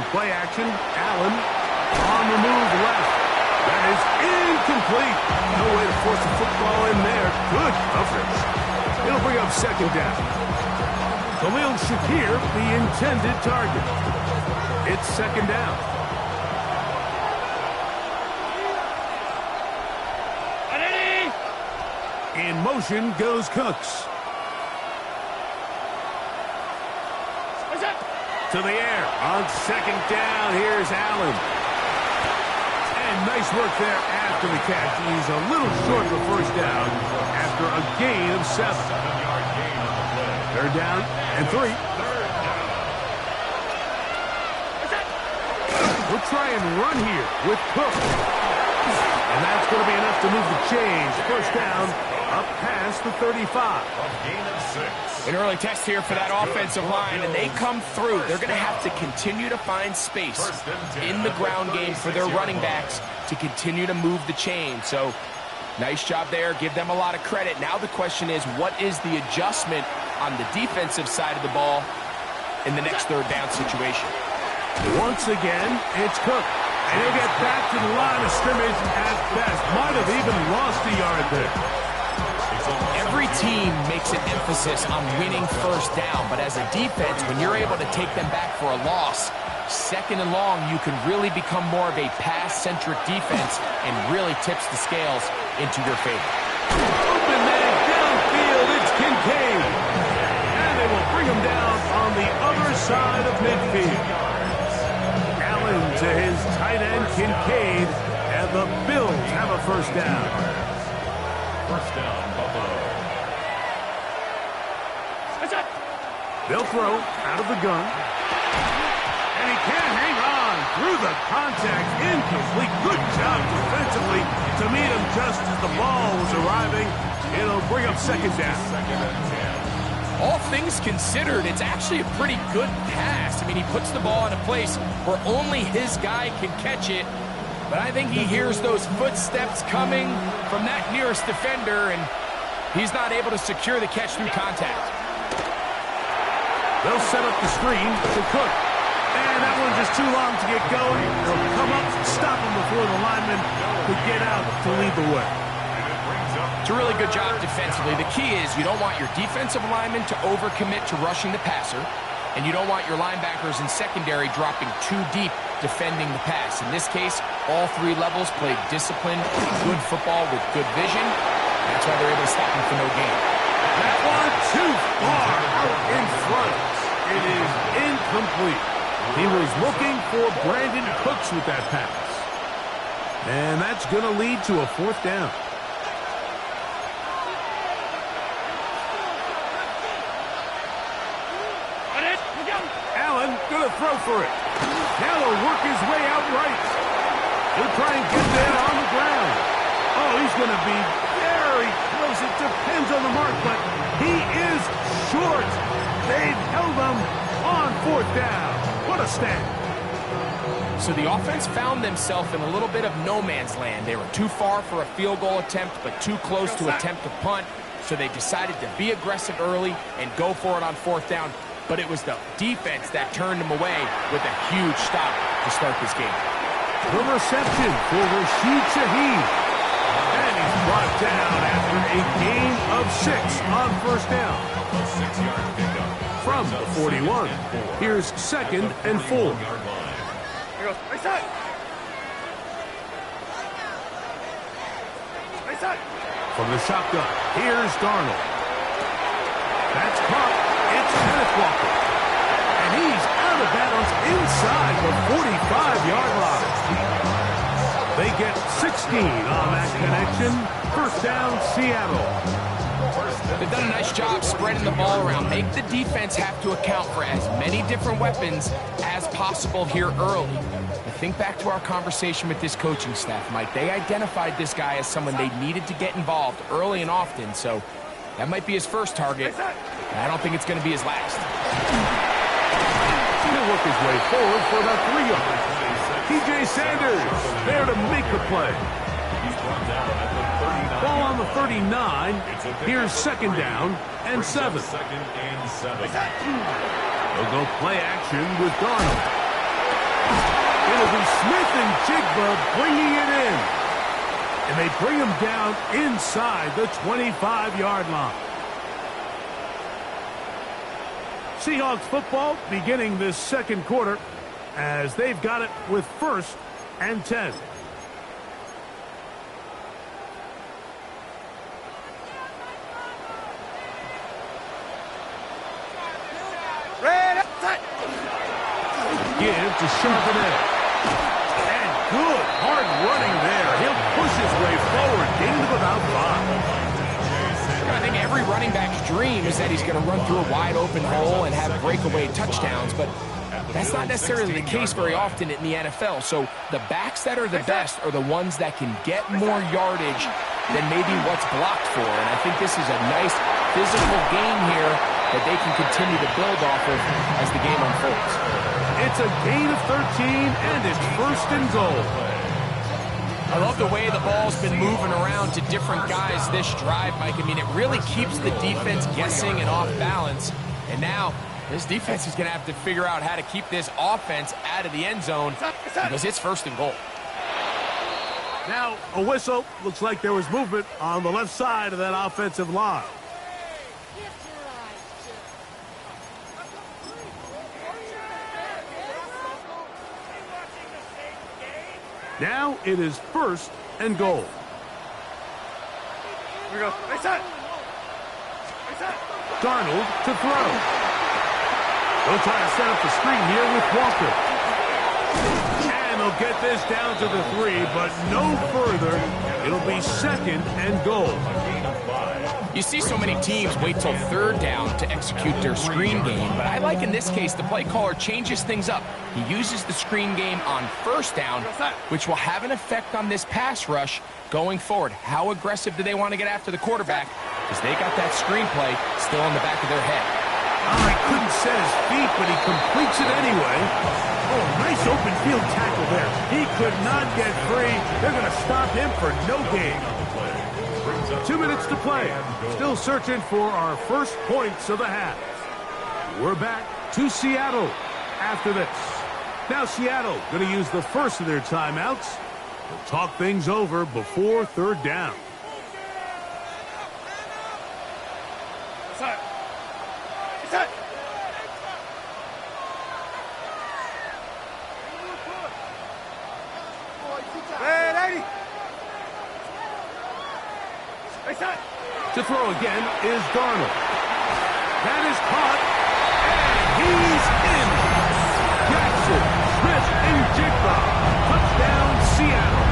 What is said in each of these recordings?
On play action, Allen on the move left. That is incomplete. No way to force the football in there. Good coverage. It'll bring up second down. Khalil Shakir, the intended target. It's second down. In motion goes Cooks. To the air. On second down, here's Allen. And nice work there after the catch. He's a little short of the first down after a gain of 7. Third down and 3. We'll try and run here with Cook. And that's going to be enough to move the chains. First down, up past the 35. An early test here for that offensive line, and they come through. They're going to have to continue to find space in the ground game for their running backs to continue to move the chain. So, nice job there. Give them a lot of credit. Now the question is, what is the adjustment on the defensive side of the ball in the next third down situation? Once again, it's Cook. And he'll get back to the line of scrimmage at best. Might have even lost a yard there. Every team makes an emphasis on winning first down, but as a defense, when you're able to take them back for a loss, second and long, you can really become more of a pass-centric defense and really tips the scales into your favor. Open man downfield, it's Kincaid. And they will bring him down on the other side of midfield. Allen to his tight end, Kincaid, and the Bills have a first down. First down, Buffalo. They'll throw out of the gun. And he can't hang on through the contact. Incomplete. Good job defensively to meet him just as the ball was arriving. It'll bring up second down. All things considered, it's actually a pretty good pass. I mean, he puts the ball in a place where only his guy can catch it. But I think he hears those footsteps coming from that nearest defender, and he's not able to secure the catch through contact. They'll set up the screen to Cook. And that one's just too long to get going. They'll come up and stop him before the lineman could get out to lead the way. It's a really good job defensively. The key is you don't want your defensive lineman to overcommit to rushing the passer, and you don't want your linebackers in secondary dropping too deep defending the pass. In this case, all three levels played disciplined, good football with good vision. That's why they're able to stop him for no gain. That one too far out in front. It is incomplete. He was looking for Brandon Cooks with that pass. And that's going to lead to a fourth down. Allen going to throw for it. Now he'll work his way out right. He'll try and get there on the ground. Oh, he's going to be very close. It depends on the mark, but he is short. They've held him on fourth down. What a stand. So the offense found themselves in a little bit of no man's land. They were too far for a field goal attempt, but too close to attempt a punt. So they decided to be aggressive early and go for it on fourth down. But it was the defense that turned them away with a huge stop to start this game. The reception for Rashid Shaheed. And he's brought down after a gain of 6 on first down. A 6-yard pickup. From the 41. Here's second and 4. Here goes. Right side. Right side. From the shotgun, here's Darnold. That's caught. It's Kenneth Walker. And he's out of bounds inside the 45-yard line. They get 16 on that connection. First down, Seattle. They've done a nice job spreading the ball around. Make the defense have to account for as many different weapons as possible here early. But think back to our conversation with this coaching staff, Mike. They identified this guy as someone they needed to get involved early and often, so that might be his first target. I don't think it's going to be his last. He'll work his way forward for about 3 yards. T.J. Sanders there to make the play. He's brought down at the 39. Ball on the 39. Here's second down and 7. Second and 7. They'll go play action with Darnold. it'll be Smith and Jigba bringing it in. And they bring him down inside the 25-yard line. Seahawks football beginning this second quarter as they've got it with 1st and 10. Give to Charbonnet. And good hard running there. He'll push his way forward. Gain of about 5. I think every running back's dream is that he's going to run through a wide open hole and have breakaway touchdowns, but that's not necessarily the case very often in the NFL. So the backs that are the best are the ones that can get more yardage than maybe what's blocked for. And I think this is a nice physical game here that they can continue to build off of as the game unfolds. It's a gain of 13, and it's 1st and goal. I love the way the ball's been moving around to different guys this drive, Mike. I mean, it really keeps the defense guessing and off balance. And now this defense is going to have to figure out how to keep this offense out of the end zone because it's 1st and goal. Now, a whistle. Looks like there was movement on the left side of that offensive line. Now it is 1st and goal. Here we go. Nice shot. Darnold to throw. They'll try to set up the screen here with Walker. And they'll get this down to the 3, but no further. It'll be 2nd and goal. You see so many teams wait till 3rd down to execute their screen game, but I like in this case the play caller changes things up. He uses the screen game on 1st down, which will have an effect on this pass rush going forward. How aggressive do they want to get after the quarterback? Because they got that screen play still in the back of their head. Oh, he couldn't set his feet, but he completes it anyway. Oh, nice open field tackle there. He could not get free. They're going to stop him for no gain. 2 minutes to play. Still searching for our first points of the half. We're back to Seattle after this. Now Seattle going to use the first of their timeouts. They'll talk things over before 3rd down. To throw again is Darnold. That is caught, and he's in. Jackson, Smith, and Jigba. Touchdown, Seattle.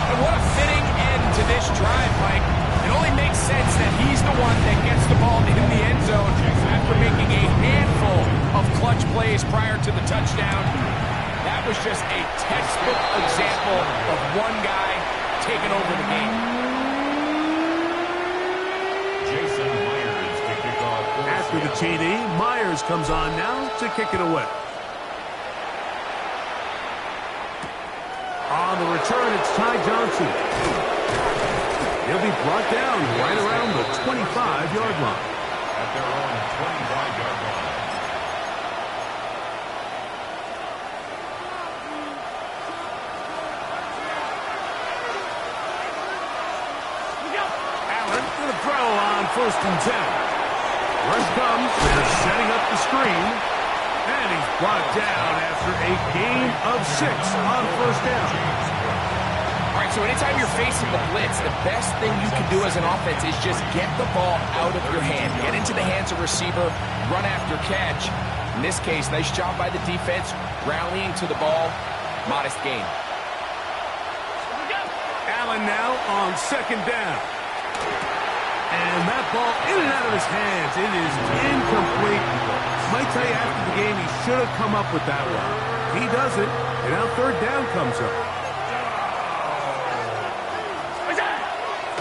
And what a fitting end to this drive, Mike. It only makes sense that he's the one that gets the ball in the end zone after making a handful of clutch plays prior to the touchdown. That was just a textbook example of one guy taking over the game. After the TD, Myers comes on now to kick it away. On the return, it's Ty Johnson. He'll be brought down right around the 25-yard line. At their own 25-yard line. Allen with a throw on 1st and 10. Rush comes, they're setting up the screen, and he's brought down after a gain of 6 on 1st down. All right, so anytime you're facing the blitz, the best thing you can do as an offense is just get the ball out of your hand. Get into the hands of receiver, run after catch. In this case, nice job by the defense, rallying to the ball, modest gain. Allen now on 2nd down. And that ball in and out of his hands. It is incomplete. Might tell you after the game he should have come up with that one. He doesn't, and now 3rd down comes up.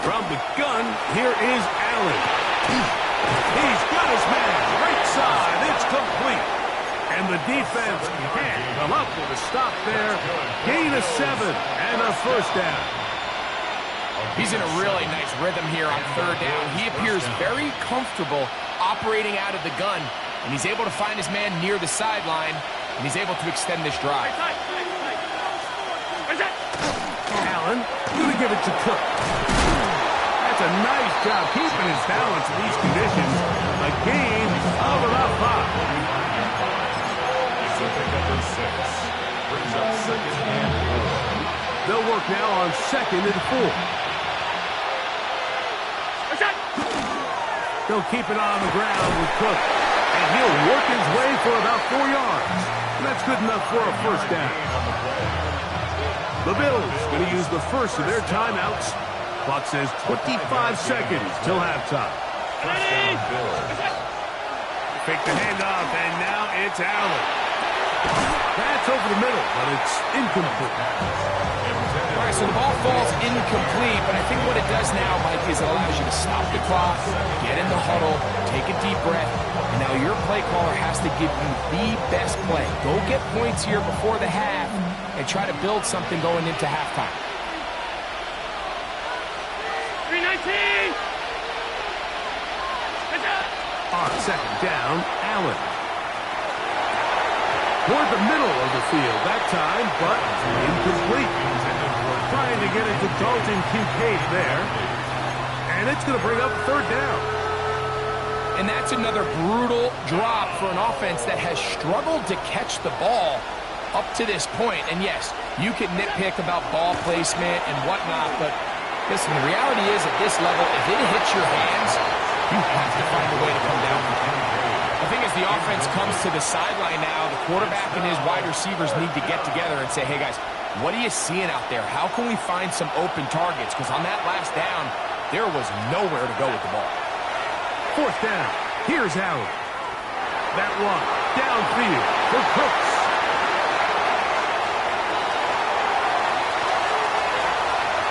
From the gun, here is Allen. He's got his man right side. It's complete. And the defense can't come up with a stop there. Gain of 7 and a 1st down. He's in a really nice rhythm here on 3rd down. He appears very comfortable operating out of the gun, and he's able to find his man near the sideline and he's able to extend this drive. Allen, going to give it to Cook. That's a nice job keeping his balance in these conditions. A gain of about 5. He's a pick number 6. Brings up second and 4. They'll work now on 2nd and 4. They'll keep it on the ground with Cook. And he'll work his way for about 4 yards. And that's good enough for a first down. The Bills going to use the first of their timeouts. Clock says 25 seconds till halftime. Fake the handoff, and now it's Allen. That's over the middle, but it's incomplete. All right, so the ball falls incomplete, but I think what it does now, Mike, is it allows you to stop the clock, get in the huddle, take a deep breath, and now your play caller has to give you the best play. Go get points here before the half and try to build something going into halftime. 319! On 2nd down, Allen. Toward the middle of the field that time, but incomplete. Trying to get it to Dalton Kincaid there. And it's going to bring up 3rd down. And that's another brutal drop for an offense that has struggled to catch the ball up to this point. And yes, you can nitpick about ball placement and whatnot, but listen, the reality is at this level, if it hits your hands, you have to find a way to come down from it. The thing is, the offense comes to the sideline now. The quarterback and his wide receivers need to get together and say, hey, guys, what are you seeing out there? How can we find some open targets? Because on that last down, there was nowhere to go with the ball. 4th down. Here's Allen. That one downfield for Cooks.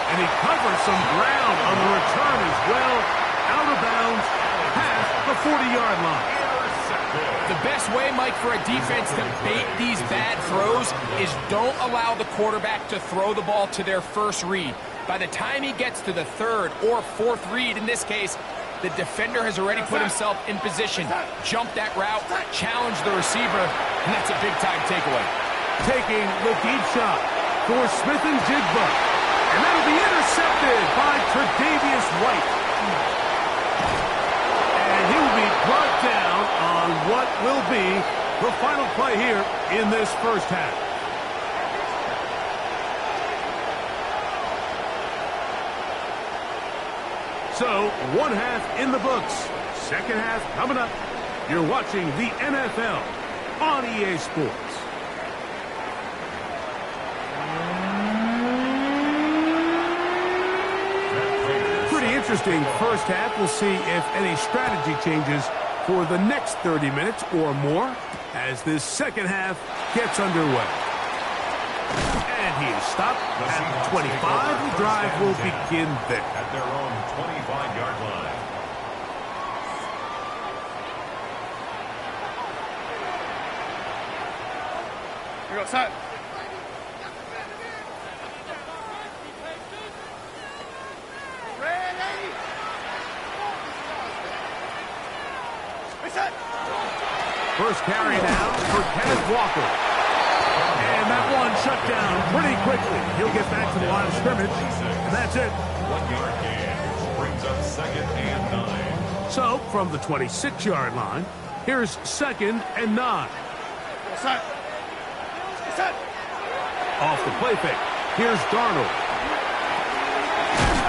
And he covers some ground on the return as well. Out of bounds, past the 40-yard line. The best way, Mike, for a defense to bait these bad throws is don't allow the quarterback to throw the ball to their first read. By the time he gets to the 3rd or 4th read, in this case, the defender has already put himself in position, jump that route, challenge the receiver, and that's a big-time takeaway. Taking the deep shot for Smith and Jigba. And that'll be intercepted by Tre'Davious White. And he will be brought down on what will be the final play here in this first half. So, 1 half in the books. 2nd half coming up. You're watching the NFL on EA Sports. Interesting first half. We'll see if any strategy changes for the next 30 minutes or more as this second half gets underway. And he is stopped at the 25. The drive will begin there. At their own 25-yard line. Here we go, set. First carry now for Kenneth Walker. And that one shut down pretty quickly. He'll get back to the line of scrimmage, and that's it. 1-yard gain, which brings up 2nd and 9. So, from the 26-yard line, here's 2nd and 9. Set. Set. Off the play fake. Here's Darnold.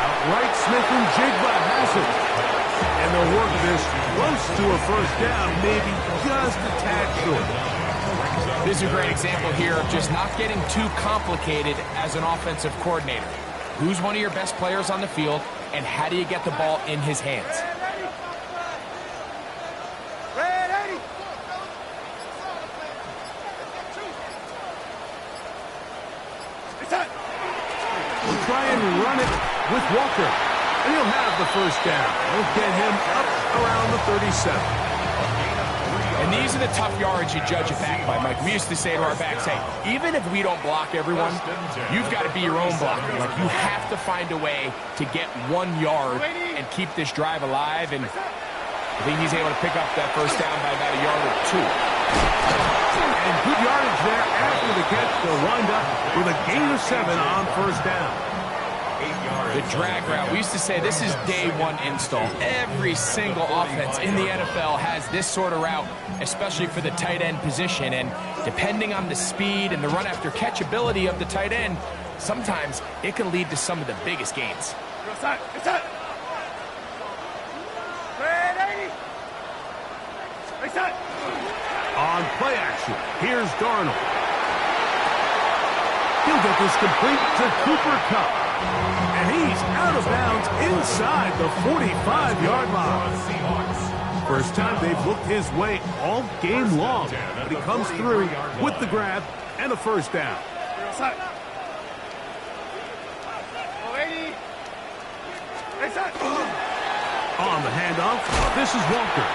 Outright Smith and Jigba has it. And they'll work this close to a first down, maybe just a tad short. This is a great example here of just not getting too complicated as an offensive coordinator. Who's one of your best players on the field, and how do you get the ball in his hands? We'll try and run it with Walker. And he'll have the first down. We'll get him up around the 37. And these are the tough yards you judge a back by, Mike. We used to say to our backs, hey, even if we don't block everyone, you've got to be your own blocker. Like, you have to find a way to get 1 yard and keep this drive alive. And I think he's able to pick up that first down by about a yard or two. And good yardage there after the catch. They'll wind up with a gain of 7 on first down. The drag route. We used to say this is day one install. Every single offense in the NFL has this sort of route, especially for the tight end position. And depending on the speed and the run after catch ability of the tight end, sometimes it can lead to some of the biggest gains. On play action, here's Darnold. He'll get this complete to Cooper Kupp. And he's out of bounds inside the 45-yard line. First time they've looked his way all game long, but he comes through with the grab and a first down. On the handoff, this is Walker.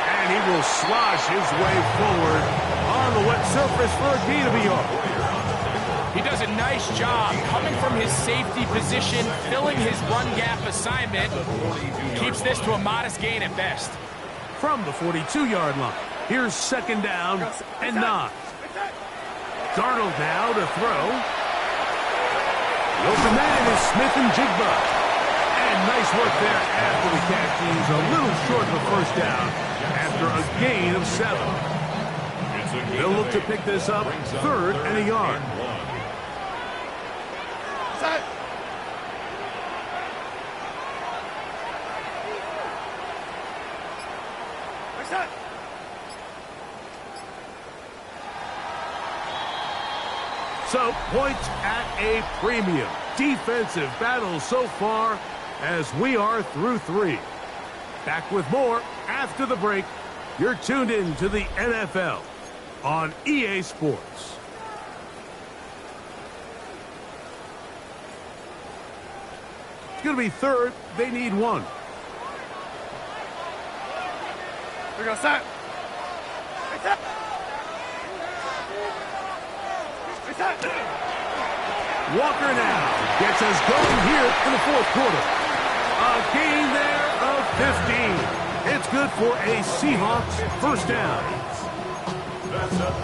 And he will slosh his way forward on the wet surface for a gain of a yard. He does a nice job coming from his safety position, filling his run gap assignment. Keeps this to a modest gain at best. From the 42-yard line, here's second down and 9. Darnold now to throw. The open man is Smith and Jigba. And nice work there after the catch. He's a little short of the first down after a gain of 7. They'll look to pick this up, third and a yard. So, points at a premium. Defensive battle so far as we are through 3. Back with more after the break. You're tuned in to the NFL on EA Sports. It's going to be third. They need 1. We go, set. Walker now gets us going here in the fourth quarter. A gain there of 15. It's good for a Seahawks first down.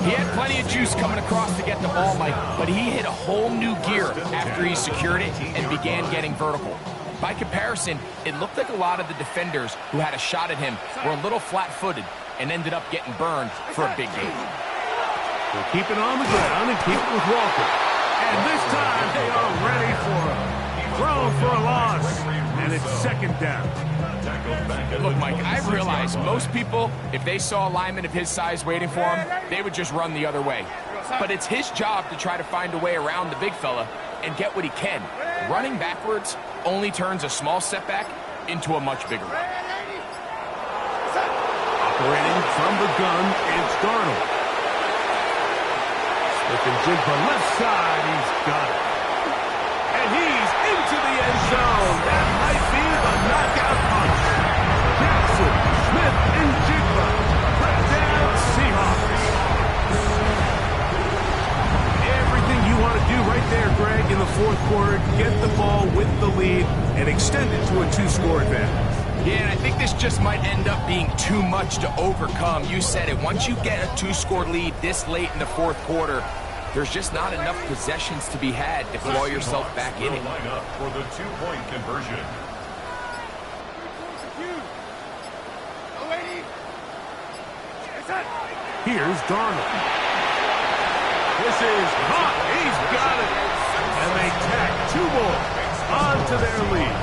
He had plenty of juice coming across to get the ball, Mike, but he hit a whole new gear after he secured it and began getting vertical. By comparison, it looked like a lot of the defenders who had a shot at him were a little flat-footed and ended up getting burned for a big gain. They'll keep it on the ground and keep it with Walker. And this time they are ready for him. Thrown for a loss. And it's second down. Look, Mike, I realize most people, if they saw a lineman of his size waiting for him, they would just run the other way. But it's his job to try to find a way around the big fella and get what he can. Running backwards only turns a small setback into a much bigger one. Operating from the gun, it's Darnold. Smith and Jigba left side, he's got it. And he's into the end zone. That might be the knockout punch. Jackson, Smith, and Jigba. Touchdown, Seahawks. Everything you want to do right there, Greg, in the fourth quarter. Get the ball with the lead and extend it to a 2-score advantage. Yeah, and I think this just might end up being too much to overcome. You said it. Once you get a 2-score lead this late in the fourth quarter, there's just not enough possessions to be had to claw yourself back in it. Line up for the 2-point conversion. Here's Darnold. This is hot. He's got it. And they tack 2 more onto their lead.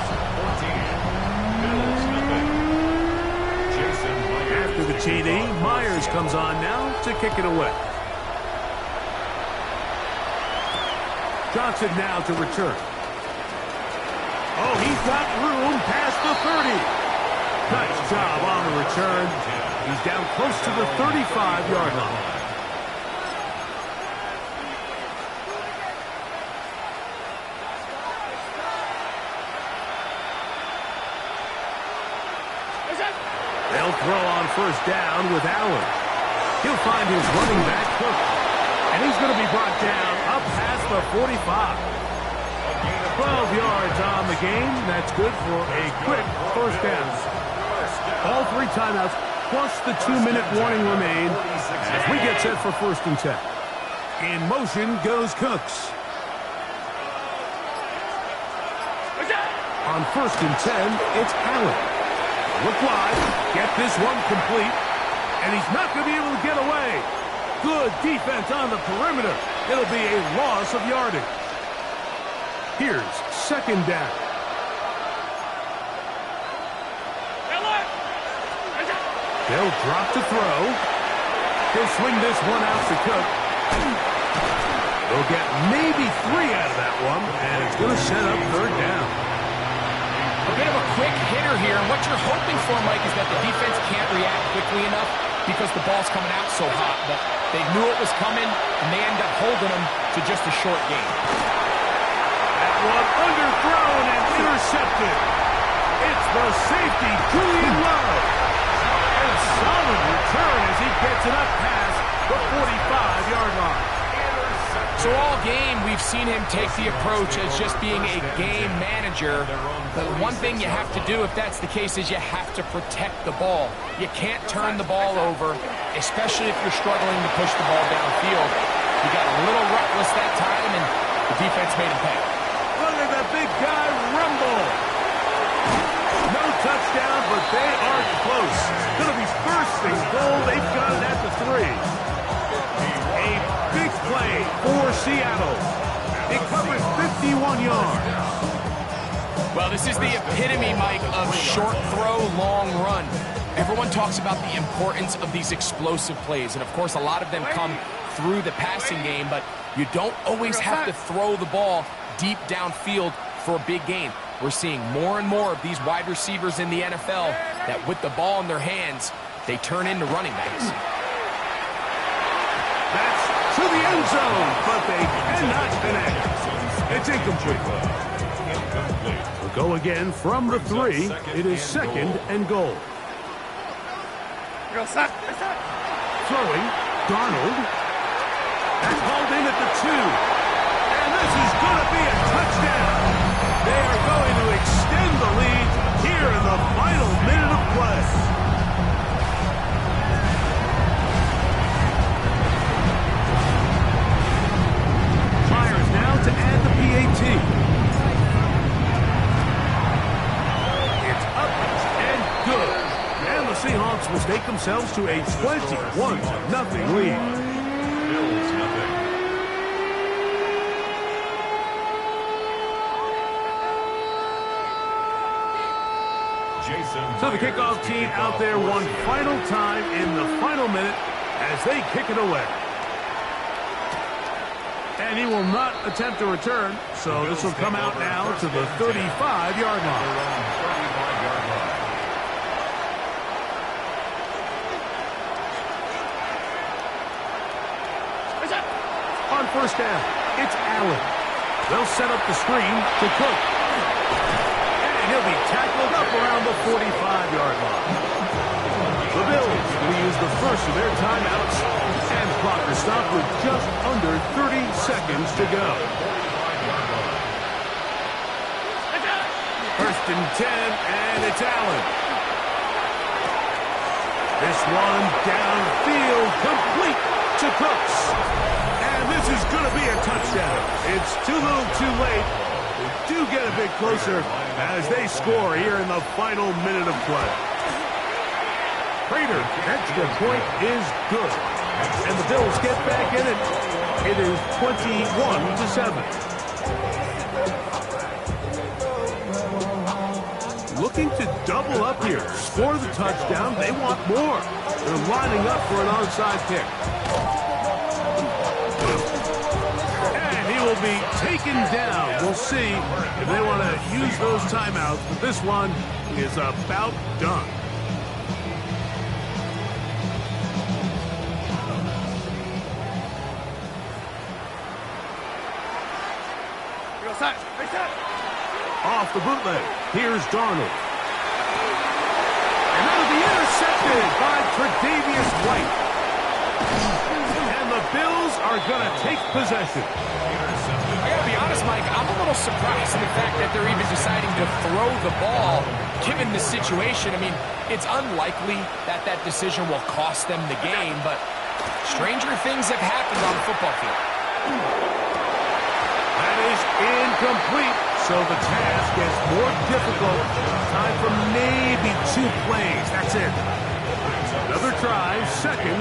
After the TD, Myers comes on now to kick it away. Johnson now to return. Oh, he's got room past the 30. Nice job on the return. He's down close to the 35-yard line. They'll throw on first down with Allen. He'll find his running back Cook. And he's going to be brought down up past the 45. 12 yards on the game. That's good for a quick first down. All 3 3 timeouts, plus the 2-minute warning remain as we get set for 1st and 10. In motion goes Cooks. On 1st and 10, it's Allen. Look wide, get this one complete, and he's not going to be able to get away. Good defense on the perimeter. It'll be a loss of yardage. Here's 2nd down. They'll drop to throw. He'll swing this one out to Cook. They'll get maybe 3 out of that one, and it's going to set up 3rd down. A bit of a quick hitter here, and what you're hoping for, Mike, is that the defense can't react quickly enough because the ball's coming out so hot. But they knew it was coming, and they end up holding them to just a short game. That one underthrown and intercepted. It's the safety, Julian Love. And solid return as he gets it up past the 45-yard line. So all game, we've seen him take the approach as just being a game manager. But one thing you have to do, if that's the case, is you have to protect the ball. You can't turn the ball over, especially if you're struggling to push the ball downfield. He got a little reckless that time, and the defense made him pay. Look at that big guy rumble. No touchdown, but they are close. Going to be 1st and goal. They've got it at the 3. A big play for Seattle. It covers 51 yards. Well, this is the epitome, Mike, of short throw, long run. Everyone talks about the importance of these explosive plays, and of course a lot of them come through the passing game, but you don't always have to throw the ball deep downfield for a big gain. We're seeing more and more of these wide receivers in the NFL that with the ball in their hands, they turn into running backs. That's to the end zone, but they cannot connect. It's incomplete. We'll go again from the 3. It is 2nd and goal. Throwing, Darnold. That's hauled in at the 2. And this is going to be a touchdown. They are going to extend the lead here in the final minute of play. Myers now to add the PAT. It's up and good. And the Seahawks will take themselves to a 21-0 lead. Bills nothing. So the kickoff team out there one final time in the final minute as they kick it away. And he will not attempt to return, so this will come out now to the 35-yard line. On 1st down, it's Allen. They'll set up the screen to Cook. He'll be tackled up around the 45-yard line. The Bills will use the first of their timeouts, and clock is stopped with just under 30 seconds to go. 1st and 10, and it's Allen. This one downfield, complete to Cooks. And this is going to be a touchdown. It's too little too late. They do get a bit closer as they score here in the final minute of play. Prater, extra point is good. And the Bills get back in it. It is 21-7. Looking to double up here. Score the touchdown. They want more. They're lining up for an onside kick. Will be taken down. We'll see if they want to use those timeouts, but this one is about done. Off the bootleg, here's Darnold. And that'll be intercepted by Tre'Davious White. And the Bills are going to take possession. I got to be honest, Mike, I'm a little surprised in the fact that they're even deciding to throw the ball, given the situation. I mean, it's unlikely that that decision will cost them the game, but stranger things have happened on the football field. That is incomplete, so the task gets more difficult. Time for maybe 2 plays. That's it. Another try, 2nd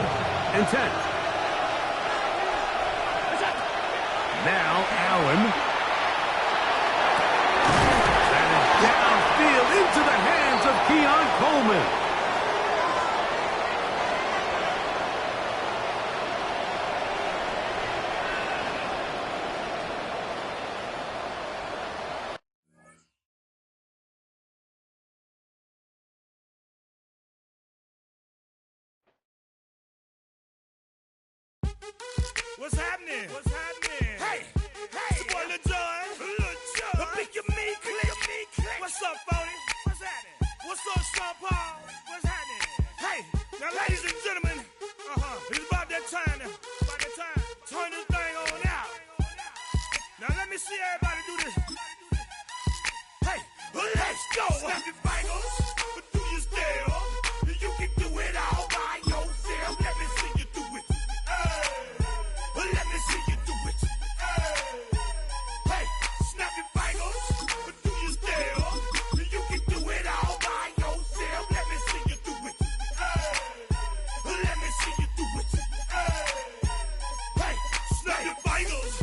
and 10. Now Allen. And downfield into the hands of Keon Coleman. What's happening? What's happening? Hey, hey, it's your boy Lil Jon. The pick your me click. What's up, Phony? What's happening? What's up, Sean Paul? What's happening? Hey, now ladies and gentlemen, it's about that time now. About that time. Turn this thing on out. Now let me see everybody do this. Hey, let's go. Snap your fingers, but do you still? You can do it all by yourself. Let me see you do it. Let me see you do it. Hey, snap your fingers, but do you still? You can do it all by yourself. Let me see you do it. Let me see you do it. Hey, snap your fingers,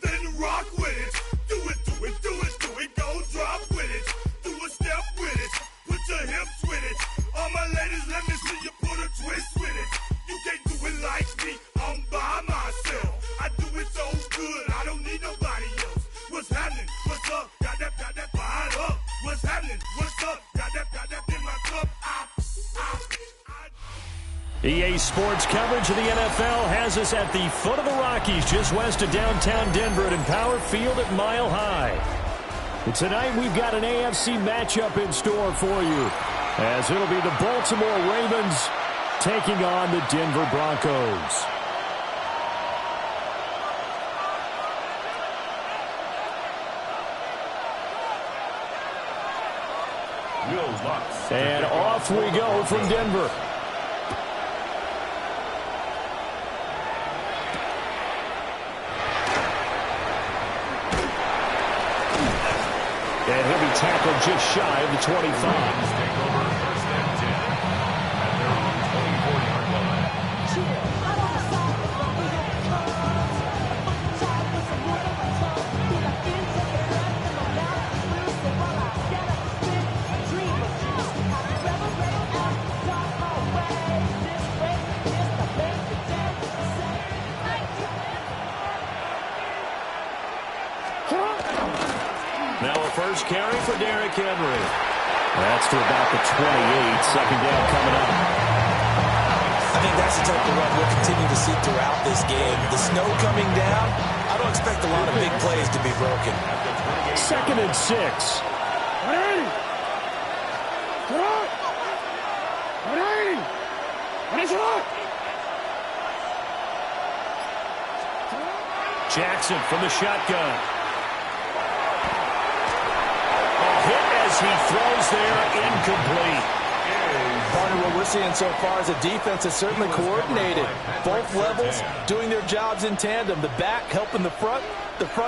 then rock with it. Do it, do it, do it, do it. Go drop with it. Do a step with it. Put your hips with it. All my ladies, let me see you put a twist with it. You can't do it like me. I'm by myself. I do it so good, I don't need nobody else. What's happening? What's up? Got that fired up. What's happening? What's up? Got that in my cup. EA Sports coverage of the NFL has us at the foot of the Rockies, just west of downtown Denver at Empower Field at Mile High. And tonight we've got an AFC matchup in store for you, as it'll be the Baltimore Ravens taking on the Denver Broncos. And off we go from Denver. And he'll be tackled just shy of the 25. First carry for Derrick Henry. That's to about the 28. Second down coming up. I think that's the type of run we'll continue to see throughout this game. The snow coming down, I don't expect a lot of big plays to be broken. 2nd and 6. Jackson from the shotgun. He throws there, incomplete. Partner, what we're seeing so far is the defense is certainly coordinated. Both levels doing their jobs in tandem. The back helping the front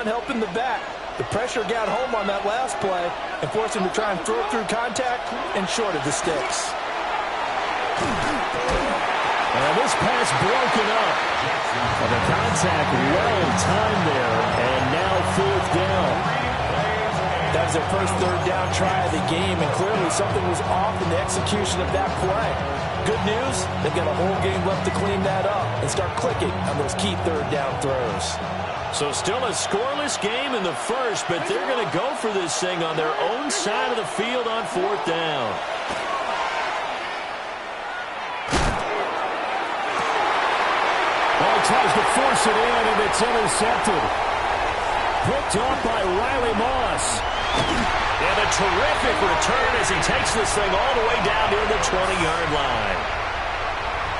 helping the back. The pressure got home on that last play and forced him to try and throw through contact and short of the sticks. And this pass broken up. And the contact well timed there, and now 4th down. That was their first 3rd down try of the game, and clearly something was off in the execution of that play. Good news, they've got a whole game left to clean that up and start clicking on those key 3rd down throws. So still a scoreless game in the first, but they're going to go for this thing on their own side of the field on 4th down. Tries to force it in, and it's intercepted. Picked off by Riley Moss. And a terrific return as he takes this thing all the way down near the 20-yard line.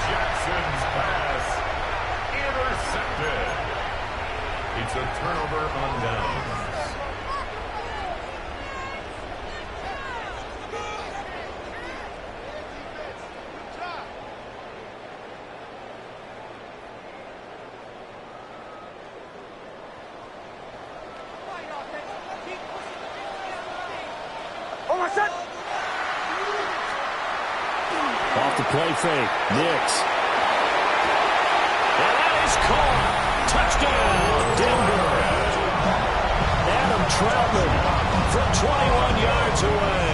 Jackson's pass intercepted. It's a turnover on downs. Off the play fake. Nix. And that is caught. Touchdown, Denver. Adam Troutman from 21 yards away.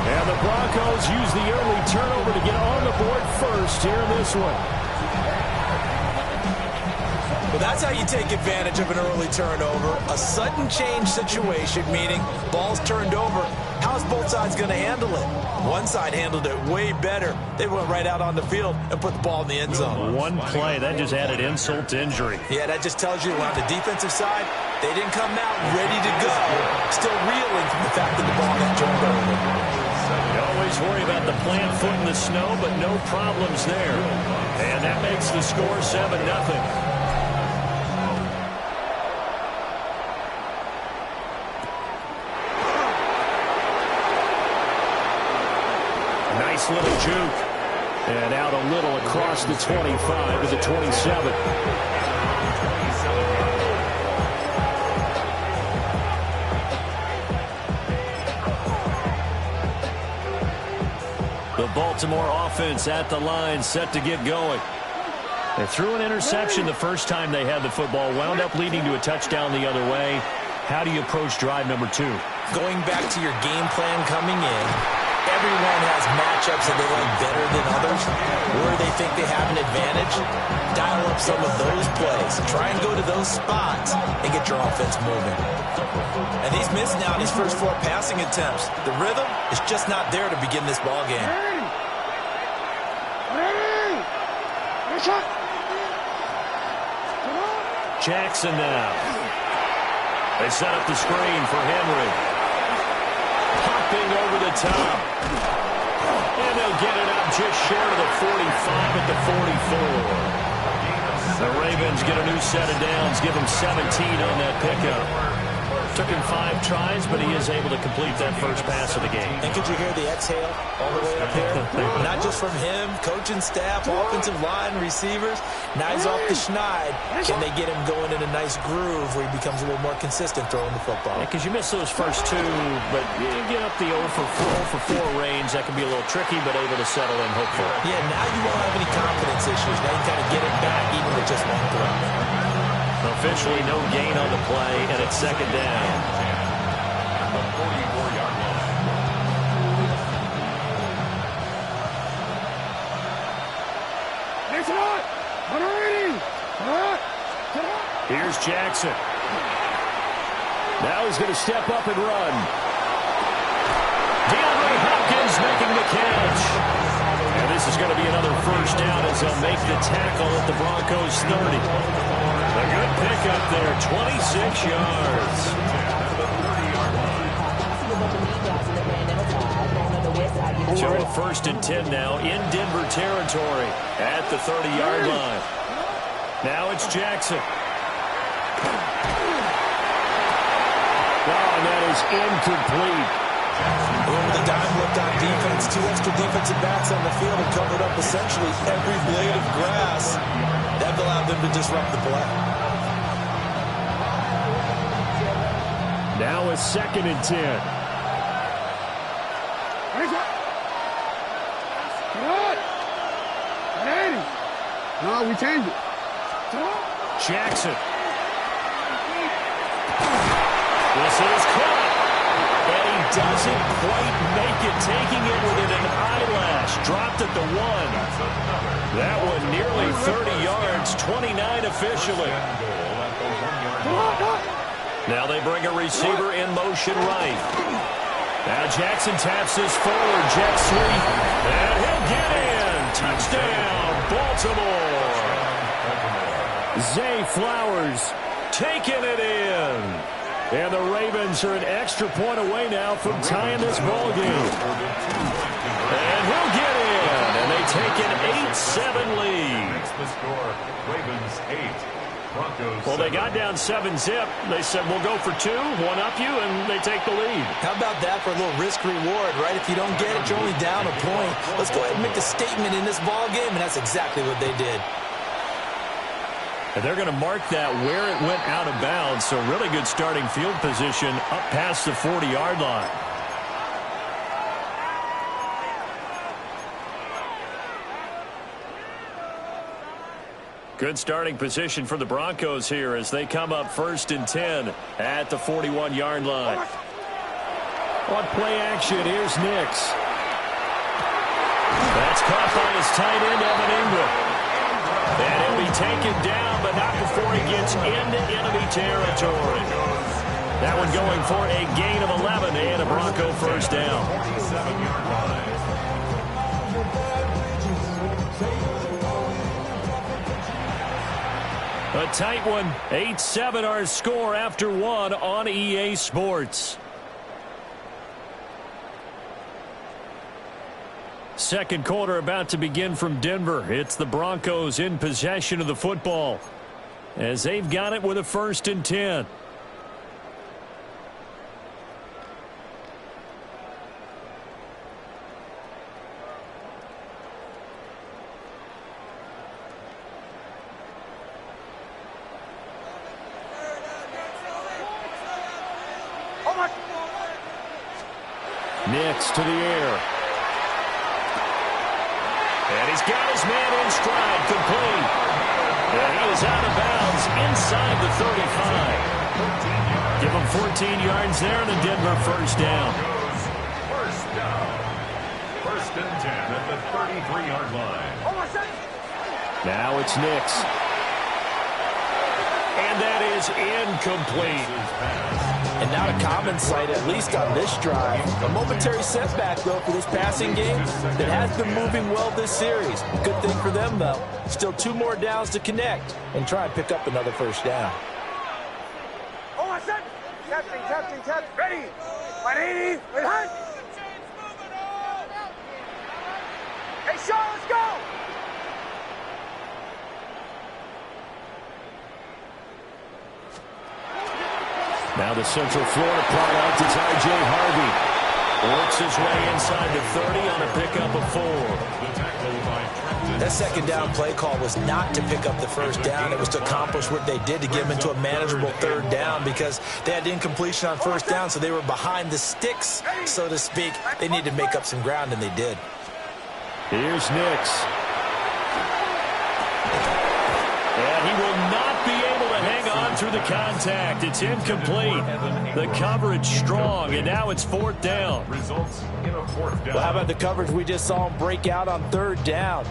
And the Broncos use the early turnover to get on the board first here in this one. Well, that's how you take advantage of an early turnover. A sudden change situation, meaning ball's turned over. How's both sides going to handle it? One side handled it way better. They went right out on the field and put the ball in the end zone. One play, that just added insult to injury. Yeah, that just tells you on the defensive side, they didn't come out ready to go. Still reeling from the fact that the ball got turned over. You always worry about the plant foot in the snow, but no problems there. And that makes the score 7-0. Nice little juke. And out a little across the 25 to the 27. The Baltimore offense at the line, set to get going. They threw an interception the first time they had the football, wound up leading to a touchdown the other way. How do you approach drive number 2? Going back to your game plan coming in, everyone has matchups that they like better than others. Where they think they have an advantage, dial up some of those plays. Try and go to those spots and get your offense moving. And he's missed now in his first 4 passing attempts. The rhythm is just not there to begin this ball game. Jackson now. They set up the screen for Henry. Popping over the top. And they'll get it up just short of the 45 at the 44. The Ravens get a new set of downs, give them 17 on that pickup. Took him 5 tries, but he is able to complete that first pass of the game. And could you hear the exhale all the way up here? Not just from him, coaching staff, offensive line, receivers. Now he's off the schneid. Can they get him going in a nice groove where he becomes a little more consistent throwing the football? Because you miss those first 2, but you get up the 0 for 4 range. That can be a little tricky, but able to settle in, hopefully. Yeah, now you won't have any confidence issues. Now you kind of get it back even with just one throw. Officially no gain on the play, and it's second down. The 44-yard line. Here's Jackson. Now he's going to step up and run. DeAndre Hopkins making the catch. And this is going to be another first down as they'll make the tackle at the Broncos 30. A good pickup there, 26 yards. So a 1st and 10 now in Denver territory at the 30-yard line. Now it's Jackson. Oh, and that is incomplete. With the dime looked on defense, 2 extra defensive backs on the field and covered up essentially every blade of grass. That allowed them to disrupt the play. Now a 2nd and 10. No, we changed it. Jackson. This is caught. And he doesn't quite make it, taking it within an eyelash. Dropped at the 1. That one nearly 30 yards, 29 officially. Now they bring a receiver in motion right. Now Jackson taps this forward, jet sweep, and he'll get in. Touchdown, Baltimore. Zay Flowers taking it in. And the Ravens are an extra point away now from tying this ball game. And he'll get in. And they take an 8-7 lead. That's the score. Ravens 8, Well, they got down 7-zip. They said, we'll go for 2, one up you, and they take the lead. How about that for a little risk-reward, right? If you don't get it, you're only down a point. Let's go ahead and make a statement in this ball game, and that's exactly what they did. And they're going to mark that where it went out of bounds, so really good starting field position up past the 40-yard line. Good starting position for the Broncos here as they come up 1st and 10 at the 41-yard line. On play action, here's Nix. That's caught by his tight end, Evan Ingram. And he'll be taken down, but not before he gets into enemy territory. That one going for a gain of 11 and a Bronco first down. A tight one, 8-7 our score after 1 on EA Sports. Second quarter about to begin from Denver. It's the Broncos in possession of the football as they've got it with a 1st and 10. Nix to the air. And he's got his man in stride, complete. And he is out of bounds inside the 35. Give him 14 yards there and a Denver first down. First down. 1st and 10 at the 33-yard line. Now it's Nix. And that is incomplete. And not a common sight, at least on this drive. A momentary setback, though, for this passing game that has been moving well this series. Good thing for them, though. Still 2 more downs to connect and try and pick up another first down. Captain, ready. 180, hunt. Hey, Shaw, let's go. Now the Central Florida product is R.J. Harvey. Works his way inside the 30 on a pickup of 4. That second down play call was not to pick up the first down. It was to accomplish what they did to get them into a manageable 3rd down because they had incompletion on 1st down, so they were behind the sticks, so to speak. They needed to make up some ground, and they did. Here's Nix. And he will not be able to hang on through the contact. It's incomplete. The coverage strong, and now it's 4th down. Results in a 4th down. Well, how about the coverage we just saw him break out on 3rd down?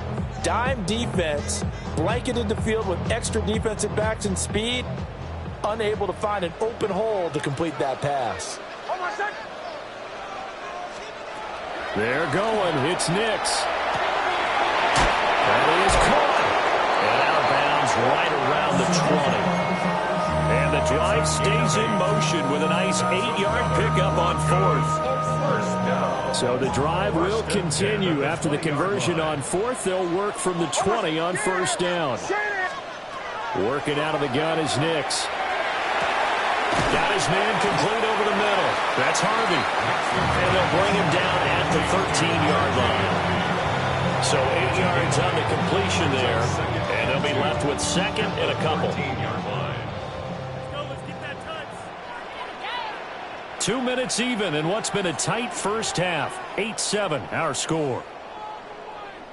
Dime defense, blanketed the field with extra defensive backs and speed, unable to find an open hole to complete that pass. They're going. It's Nix. That is caught. And out of bounds right around the 20. And the drive stays in motion with a nice 8-yard pickup on 4th. So the drive will continue. After the conversion on 4th, they'll work from the 20 on 1st down. Working out of the gun is Nix. Got his man complete over the middle. That's Harvey. And they'll bring him down at the 13-yard line. So 8 yards on the completion there. And they'll be left with 2nd and a couple. 2 minutes even in what's been a tight first half. 8-7 our score.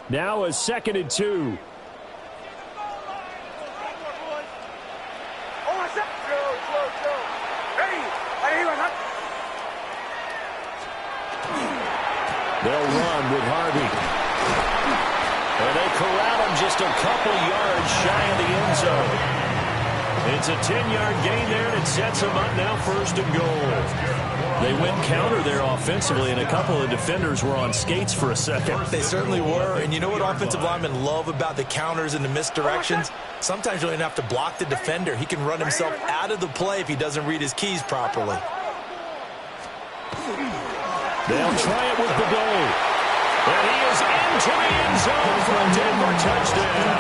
Now a 2nd and 2. They'll run with Harvey. And they corral him just a couple yards shy of the end zone. It's a 10-yard gain there, and it sets them up now 1st and goal. They went counter there offensively, and a couple of defenders were on skates for a second. They certainly were, and you know what offensive linemen love about the counters and the misdirections? Sometimes you don't even have to block the defender. He can run himself out of the play if he doesn't read his keys properly. They'll try it with the goal. And he is into the end zone for a Denver touchdown.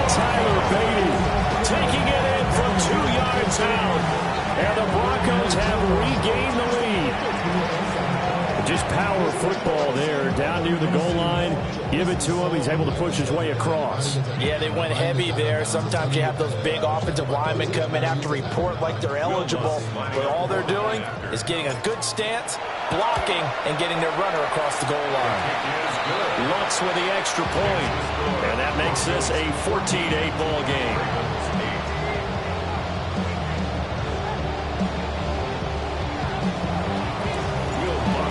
Tyler Beatty taking it in from 2 yards out. And the Broncos have regained the lead. Just power football there, down near the goal line. Give it to him. He's able to push his way across. Yeah, they went heavy there. Sometimes you have those big offensive linemen come in, have to report like they're eligible. But all they're doing is getting a good stance, blocking, and getting their runner across the goal line. Lutz with the extra point. And that makes this a 14-8 ball game.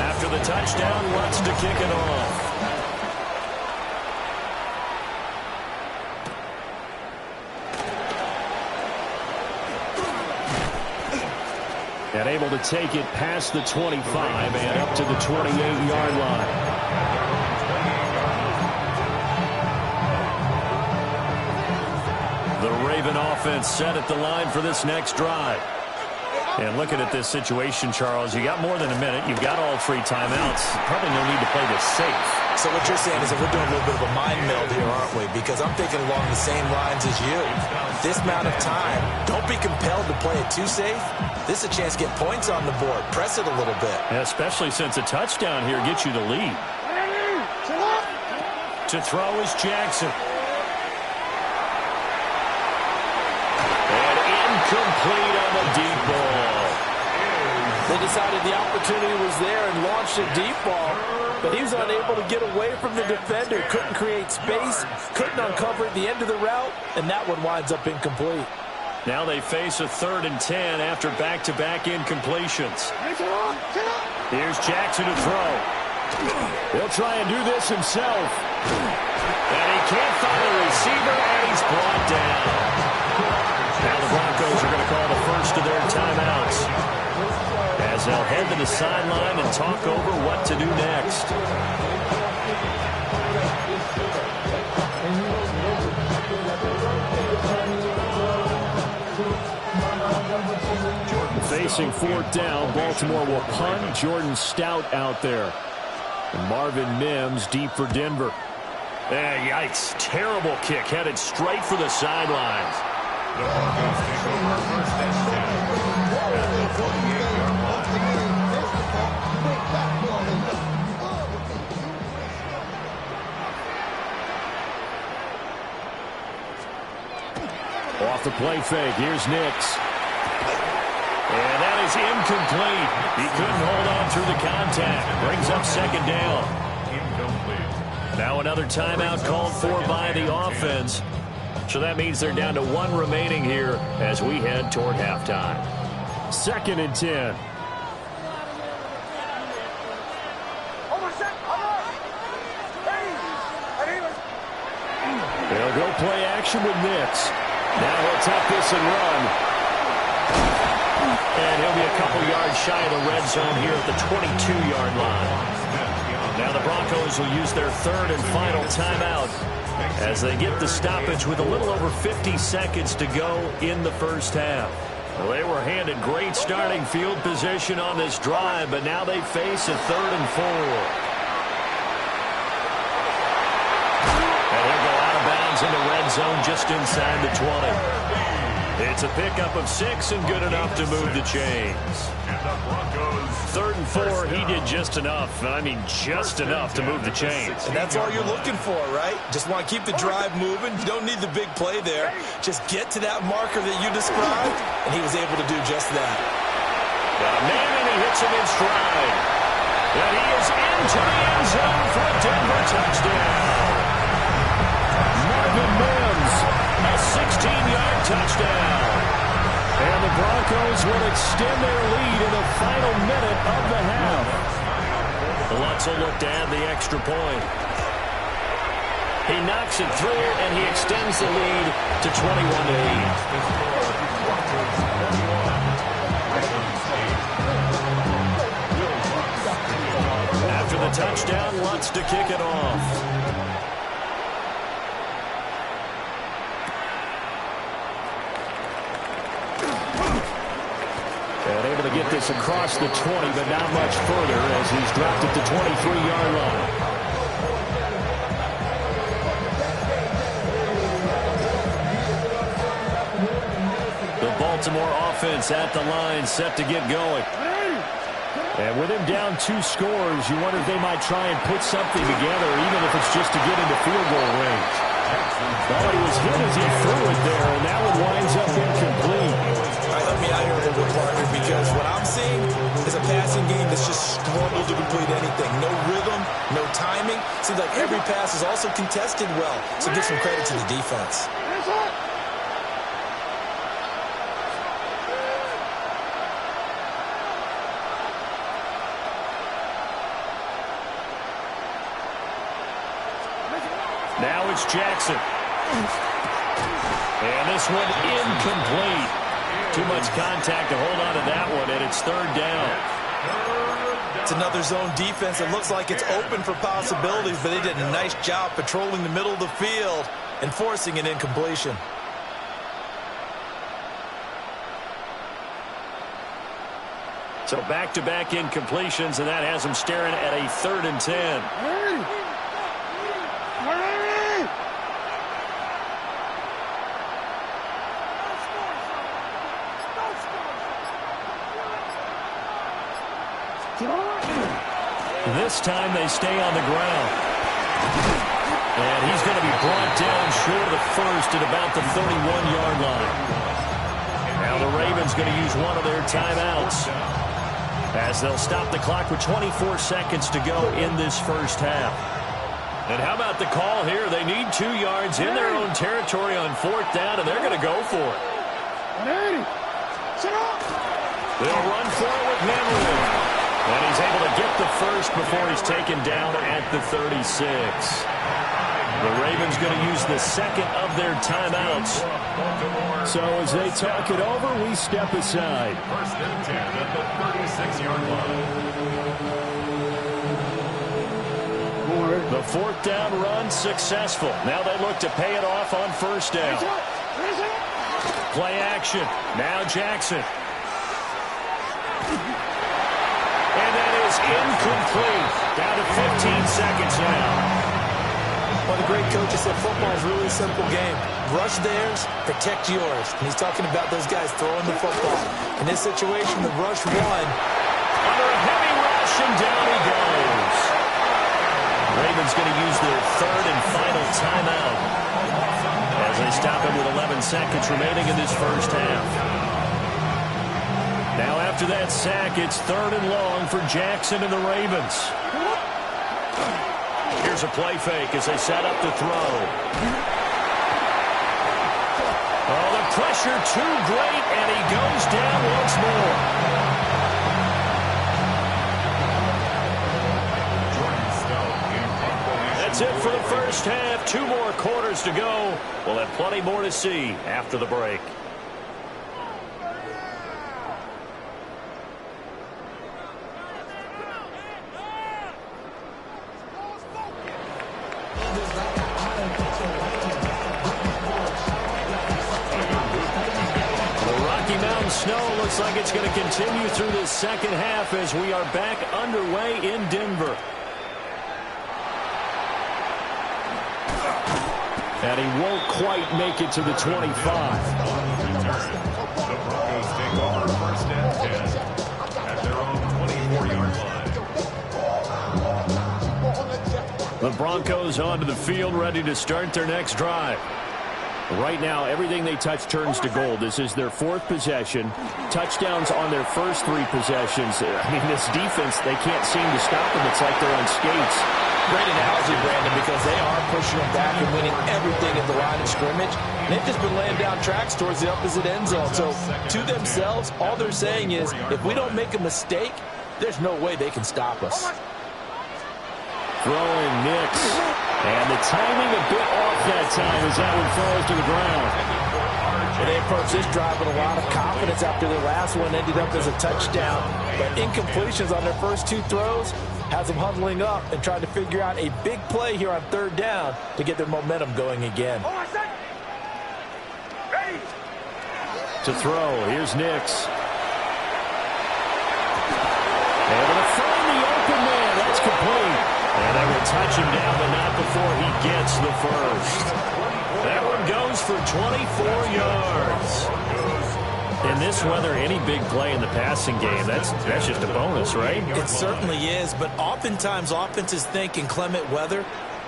After the touchdown, Lutz to kick it off. And able to take it past the 25 and up to the 28-yard line. The Raven offense set at the line for this next drive. And looking at this situation, Charles, you got more than a minute. You've got all 3 timeouts. Probably no need to play this safe. So what you're saying is that we're doing a little bit of a mind meld here, aren't we? Because I'm thinking along the same lines as you. This amount of time, don't be compelled to play it too safe. This is a chance to get points on the board. Press it a little bit. Yeah, especially since a touchdown here gets you the lead. To throw is Jackson. And incomplete on the deep ball. They decided the opportunity was there and launched a deep ball, but he was unable to get away from the defender, couldn't create space, couldn't uncover at the end of the route, and that one winds up incomplete. Now they face a 3rd and 10 after back-to-back incompletions. Here's Jackson to throw. He'll try and do this himself. And he can't find a receiver, and he's brought down. Now the Broncos are going to call the first of their timeouts, as they'll head to the sideline and talk over what to do next. Facing 4th down, Baltimore will punt. Jordan Stout out there. And Marvin Mims deep for Denver. Yikes. Terrible kick headed straight for the sidelines. The Broncos take over 1st and 10 at the 48-yard line. Off the play fake, here's Nix. And that is incomplete. He couldn't hold on through the contact. Brings up 2nd down. Incomplete. Now another timeout called for by the offense. So that means they're down to 1 remaining here as we head toward halftime. 2nd and 10. They'll go play action with Nix. Now he'll tuck this and run. And he'll be a couple yards shy of the red zone here at the 22-yard line. Now the Broncos will use their 3rd and final timeout as they get the stoppage with a little over 50 seconds to go in the first half. Well, they were handed great starting field position on this drive, but now they face a 3rd and 4. And he'll go out of bounds in the red zone just inside the 20. It's a pickup of 6 and good enough to move the chains. 3rd and 4, he did just enough. I mean, just enough to move the chains. And that's all you're looking for, right? Just want to keep the drive moving. You don't need the big play there. Just get to that marker that you described, and he was able to do just that. Got a man, and he hits him in stride. And he is into the end zone for a Denver touchdown. Marvin Mims, a 16-yard touchdown. And the Broncos will extend their lead in the final minute of the half. Lutz will look to add the extra point. He knocks it through, and he extends the lead to 21-8. After the touchdown, Lutz to kick it off. And able to get this across the 20, but not much further as he's dropped at the 23-yard line. Baltimore offense at the line, set to get going. And with him down 2 scores, you wonder if they might try and put something together, even if it's just to get into field goal range. Well, he was hit as he threw it there, and that one winds up incomplete. All right, let me out here a little bit, partner, because what I'm seeing is a passing game that's just struggled to complete anything. No rhythm, no timing. Seems like every pass is also contested well, so give some credit to the defense. Now it's Jackson. And this one incomplete. Too much contact to hold on to that one, and it's 3rd down. It's another zone defense. It looks like it's open for possibilities, but they did a nice job patrolling the middle of the field and forcing an incompletion. So back-to-back incompletions, and that has them staring at a 3rd and 10. This time they stay on the ground. And he's going to be brought down short of the first at about the 31-yard line. Now the Ravens going to use one of their timeouts as they'll stop the clock with 24 seconds to go in this first half. And how about the call here? They need 2 yards in their own territory on 4th down, and they're going to go for it. They'll run for it with Memory. And he's able to get the first before he's taken down at the 36. The Ravens going to use the second of their timeouts. So as they talk it over, we step aside. 1st and 10 at the 36-yard line. The 4th down run successful. Now they look to pay it off on 1st down. Play action. Now Jackson. And that is incomplete. Down to 15 seconds now. One of the great coaches said football is really a simple game. Rush theirs, protect yours. And he's talking about those guys throwing the football. In this situation, the rush won. Under a heavy rush, and down he goes. Ravens going to use their 3rd and final timeout as they stop him with 11 seconds remaining in this first half. Now after that sack, it's 3rd and long for Jackson and the Ravens. Here's a play fake as they set up to throw. Oh, the pressure too great, and he goes down once more. That's it for the first half. 2 more quarters to go. We'll have plenty more to see after the break. Snow looks like it's going to continue through this second half as we are back underway in Denver. And he won't quite make it to the 25. The Broncos take over 1st and 10 at their own 24-yard line. The Broncos onto the field, ready to start their next drive. Right now, everything they touch turns to gold. This is their 4th possession. Touchdowns on their first 3 possessions. I mean, this defense, they can't seem to stop them. It's like they're on skates. Great analogy, Brandon, because they are pushing them back and winning everything at the line of scrimmage. And they've just been laying down tracks towards the opposite end zone. So, to themselves, all they're saying is, if we don't make a mistake, there's no way they can stop us. Throwing Nix. And the timing a bit off that time as that one falls to the ground. And they approach this drive with a lot of confidence after their last one ended up as a touchdown. But incompletions on their first 2 throws has them huddling up and trying to figure out a big play here on 3rd down to get their momentum going again. Ready. To throw, here's Nix. Able to find the open man. That's complete. And they will touch him down, but not before he gets the first. That one goes for 24 yards. In this weather, any big play in the passing game, that's just a bonus, right? It certainly is, but oftentimes offenses think in clement weather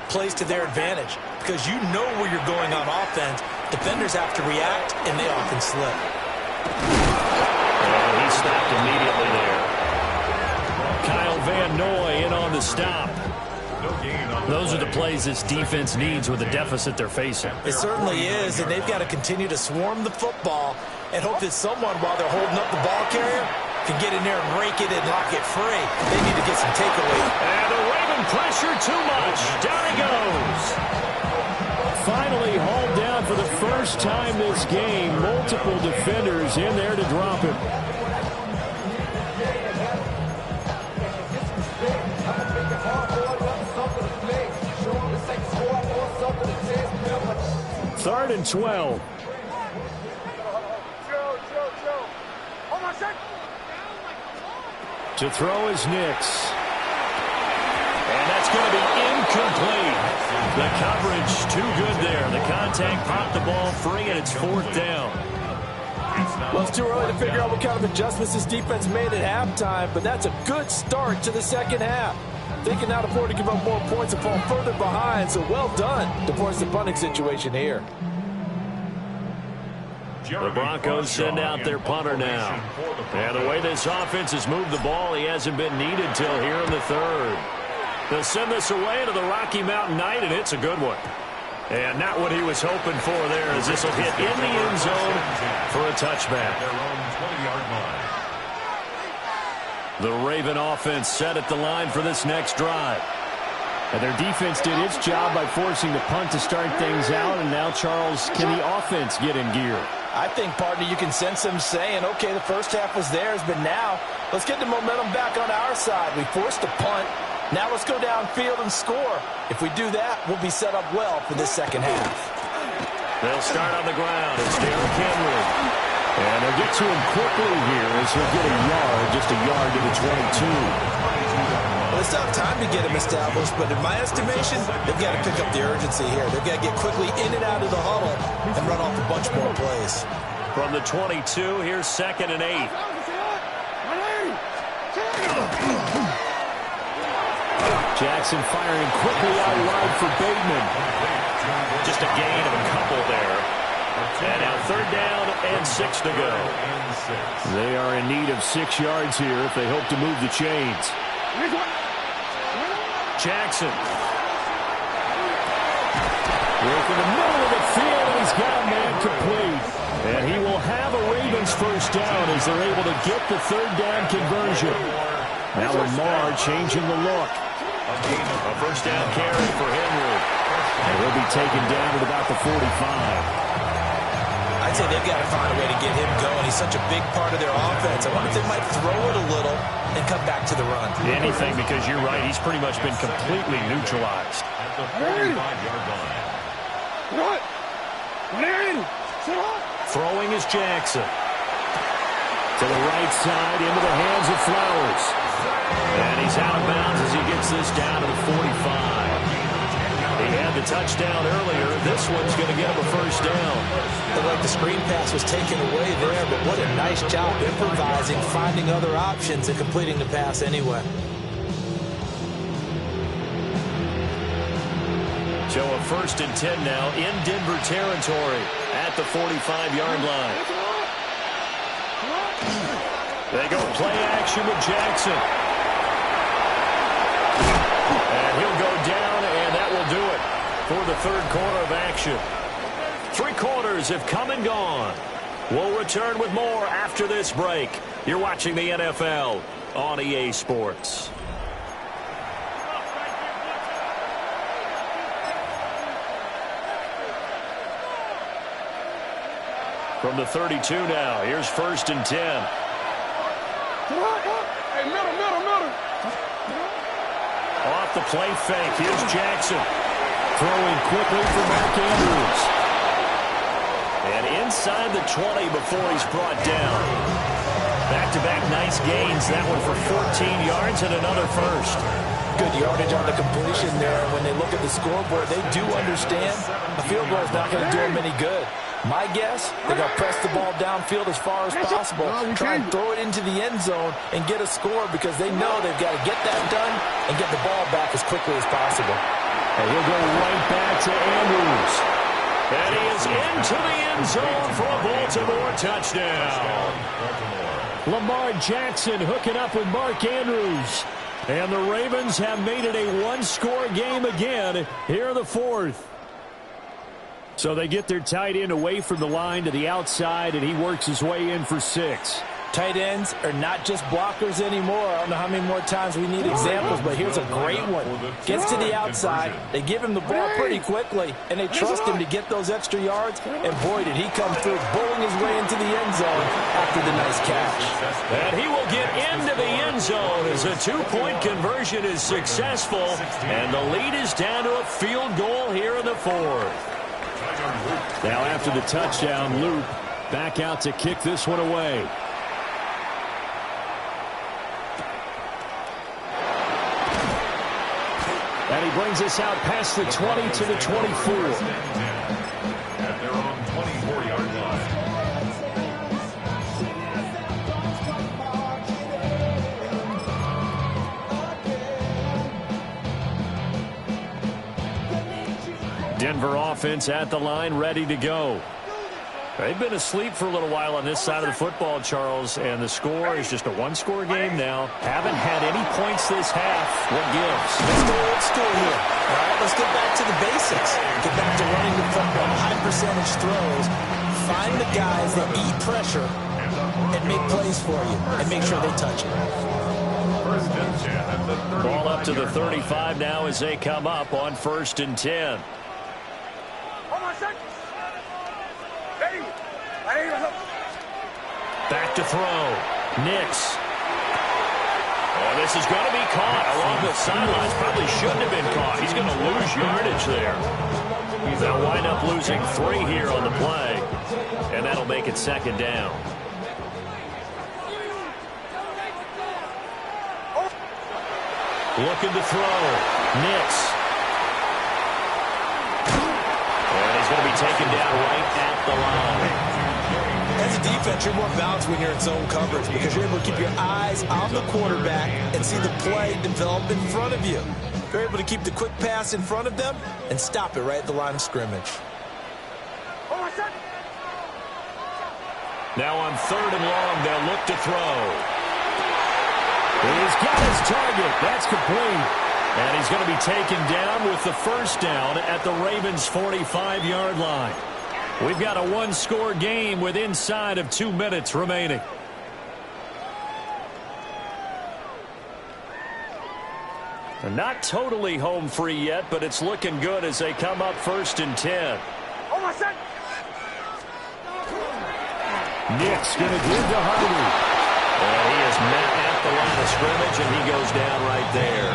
plays to their advantage because you know where you're going on offense. Defenders have to react, and they often slip. And he stopped immediately there. Kyle Van Noy in on the stop. Those are the plays this defense needs with the deficit they're facing. It certainly is, and they've got to continue to swarm the football and hope that someone, while they're holding up the ball carrier, can get in there and rake it and lock it free. They need to get some takeaway. And the Raven pressure too much. Down he goes. Finally hauled down for the first time this game. Multiple defenders in there to drop him. Third and 12. To throw is Nix. And that's going to be incomplete. The coverage too good there. The contact popped the ball free, and it's fourth down. Well, it's too early to figure out what kind of adjustments this defense made at halftime, but that's a good start to the second half. They can now afford to give up more points and fall further behind, so well done to force the punting situation here. The Broncos send out their punter now. And the way this offense has moved the ball, he hasn't been needed till here in the third. They'll send this away to the Rocky Mountain Knight, and it's a good one. And not what he was hoping for there, as this will hit in the end zone for a touchback. The Raven offense set at the line for this next drive. And their defense did its job by forcing the punt to start things out, and now, Charles, can the offense get in gear? I think, partner, you can sense them saying, okay, the first half was theirs, but now let's get the momentum back on our side. We forced a punt. Now let's go downfield and score. If we do that, we'll be set up well for this second half. They'll start on the ground. It's Derrick Henry. And they'll get to him quickly here as he'll get a yard, just a yard to the 22. Well, it's not time to get him established, but in my estimation, they've got to pick up the urgency here. They've got to get quickly in and out of the huddle and run off a bunch more plays. From the 22, here's 2nd and 8. Jackson firing quickly out wide for Bateman. Just a gain of a couple there. And now 3rd down and 6 to go. They are in need of 6 yards here if they hope to move the chains. Jackson. Working the middle of the field, and he's got a man complete. And he will have a Ravens first down as they're able to get the 3rd down conversion. Now Lamar changing the look. A first down carry for Henry. And he'll be taken down at about the 45. I'd say they've got to find a way to get him going. He's such a big part of their offense. I wonder if they might throw it a little and come back to the run. Anything, because you're right. He's pretty much been completely neutralized. At the 45-yard line. What? Throwing is Jackson. To the right side, into the hands of Flowers. And he's out of bounds as he gets this down to the 45. He had the touchdown earlier. This one's going to get him a first down. Looked like the screen pass was taken away there, but what a nice job improvising, finding other options, and completing the pass anyway. So a 1st and 10 now in Denver territory at the 45-yard line. They go play action with Jackson. And he'll go down, and that will do it for the 3rd quarter of action. 3 quarters have come and gone. We'll return with more after this break. You're watching the NFL on EA Sports. From the 32 now, here's 1st and 10. Hey, middle. Off the play fake, here's Jackson. Throwing quickly for Mark Andrews. And inside the 20 before he's brought down. Back-to-back nice gains. That one for 14 yards and another first. Good yardage on the completion there. When they look at the scoreboard, they do understand a field goal is not going to do them any good. My guess, they're going to press the ball downfield as far as possible, try and throw it into the end zone and get a score because they know they've got to get that done and get the ball back as quickly as possible. And he'll go right back to Andrews. And he is into the end zone for a Baltimore touchdown. Lamar Jackson hooking up with Mark Andrews. And the Ravens have made it a one-score game again here in the fourth. So they get their tight end away from the line to the outside, and he works his way in for 6. Tight ends are not just blockers anymore. I don't know how many more times we need examples, but here's a great one. Gets to the outside, they give him the ball pretty quickly, and they trust him to get those extra yards, and boy, did he come through, bowling his way into the end zone after the nice catch. And he will get into the end zone as a two-point conversion is successful, and the lead is down to a field goal here in the fourth. Now after the touchdown, Luke back out to kick this one away. And he brings us out past the 20 to the 24. At their own 24-yard line. Denver offense at the line, ready to go. They've been asleep for a little while on this side of the football, Charles, and the score is just a one-score game now. Haven't had any points this half. What gives? Let's go old school here. All right, let's get back to the basics. Get back to running the football, high-percentage throws. Find the guys that eat pressure and make plays for you and make sure they touch it. Ball up to the 35 now as they come up on 1st and 10. Back to throw. Nix. Oh, this is going to be caught along the sidelines. Probably shouldn't have been caught. He's going to lose yardage there. They'll wind up losing 3 here on the play, and that'll make it 2nd down. Looking to throw. Nix. And he's going to be taken down right at the line. As a defense, you're more balanced when you're in zone coverage because you're able to keep your eyes on the quarterback and see the play develop in front of you. You're able to keep the quick pass in front of them and stop it right at the line of scrimmage. Now on 3rd and long, they'll look to throw. He's got his target. That's complete. And he's going to be taken down with the 1st down at the Ravens' 45-yard line. We've got a one-score game with inside of 2 minutes remaining. They're not totally home free yet, but it's looking good as they come up 1st and 10. Nick's going to give to Hardy. And he is met at the line of scrimmage, and he goes down right there.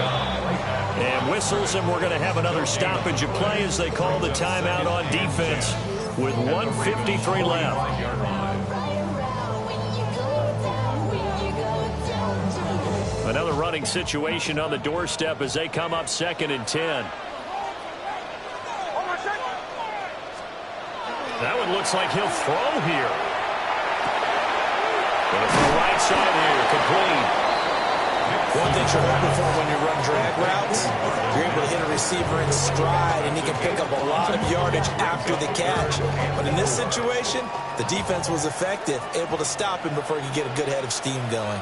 And whistles, and we're going to have another stoppage of play as they call the timeout on defense with 1:53 left. Another running situation on the doorstep as they come up 2nd and 10. That one looks like he'll throw here. Going to throw right side here, complete. One thing you're hoping for when you run drag routes, you're able to hit a receiver in stride, and he can pick up a lot of yardage after the catch. But in this situation, the defense was effective, able to stop him before he could get a good head of steam going.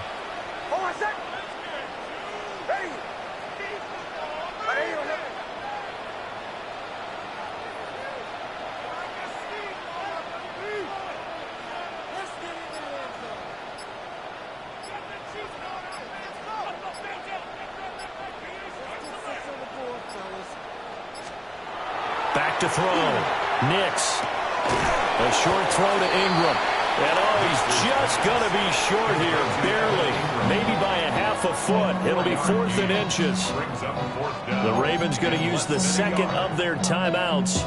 Back to throw. Nix. A short throw to Ingram. And he's just going to be short here, barely. Maybe by a half a foot. It'll be 4th and inches. The Ravens going to use the 2nd of their timeouts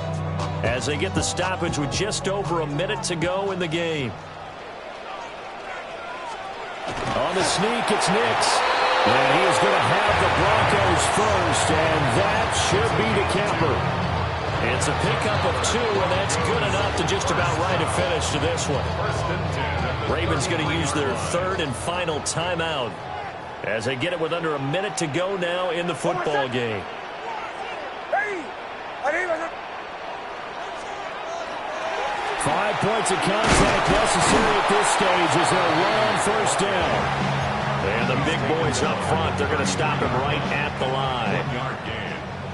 as they get the stoppage with just over a minute to go in the game. On the sneak, it's Nix. And he is going to have the Broncos first, and that should be the camper. It's a pickup of 2, and that's good enough to just about right a finish to this one. Ravens going to use their 3rd and final timeout as they get it with under a minute to go now in the football game. 5 points of contact necessary at this stage as they'll run on 1st down. And the big boys up front, they're going to stop him right at the line.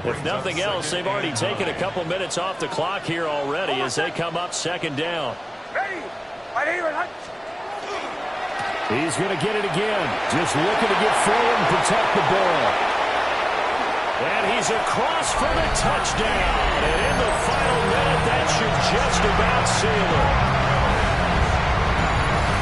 If nothing else, they've already taken a couple minutes off the clock here already as they come up 2nd down. He's going to get it again. Just looking to get forward and protect the ball. And he's across for the touchdown. And in the final minute, that should just about seal it.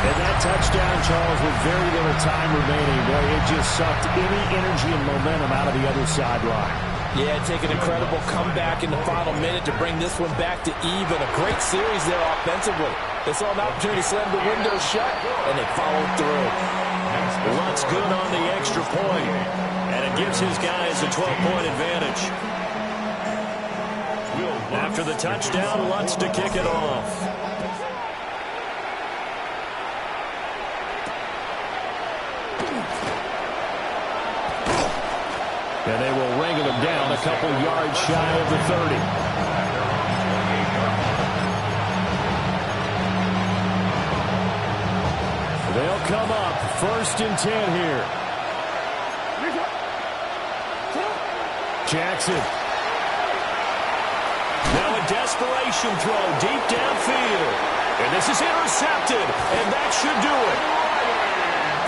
And that touchdown, Charles, with very little time remaining, boy, it just sucked any energy and momentum out of the other sideline. Yeah, take an incredible comeback in the final minute to bring this one back to even. A great series there offensively. They saw an opportunity to slam the window shut, and they followed through. Lutz good on the extra point, and it gives his guys a 12-point advantage. After the touchdown, Lutz to kick it off. And they will wrangle him down a couple yards shy of the 30. They'll come up 1st and 10 here. Jackson. Now a desperation throw deep downfield. And this is intercepted, and that should do it.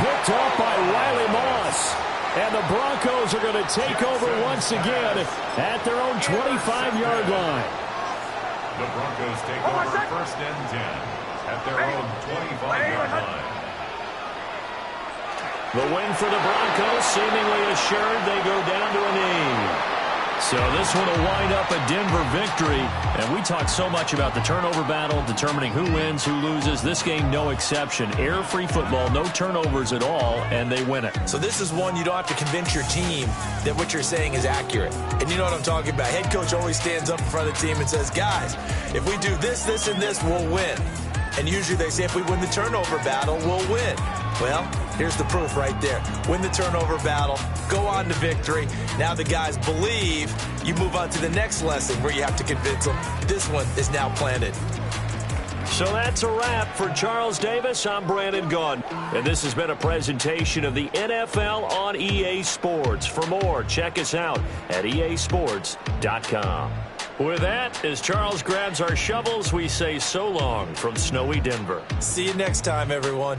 Picked off by Riley Moss. And the Broncos are going to take over once again at their own 25-yard line. The Broncos take over 1st and 10 at their own 25-yard line. The win for the Broncos, seemingly assured they go down to a knee. So this one will wind up a Denver victory. And we talked so much about the turnover battle, determining who wins, who loses. This game, no exception. Error-free football, no turnovers at all, and they win it. So this is one you don't have to convince your team that what you're saying is accurate. And you know what I'm talking about. Head coach always stands up in front of the team and says, guys, if we do this, this, and this, we'll win. And usually they say if we win the turnover battle, we'll win. Well, here's the proof right there. Win the turnover battle, go on to victory. Now the guys believe. You move on to the next lesson where you have to convince them. This one is now planted. So that's a wrap for Charles Davis. I'm Brandon Gaudin. And this has been a presentation of the NFL on EA Sports. For more, check us out at easports.com. With that, as Charles grabs our shovels, we say so long from snowy Denver. See you next time, everyone.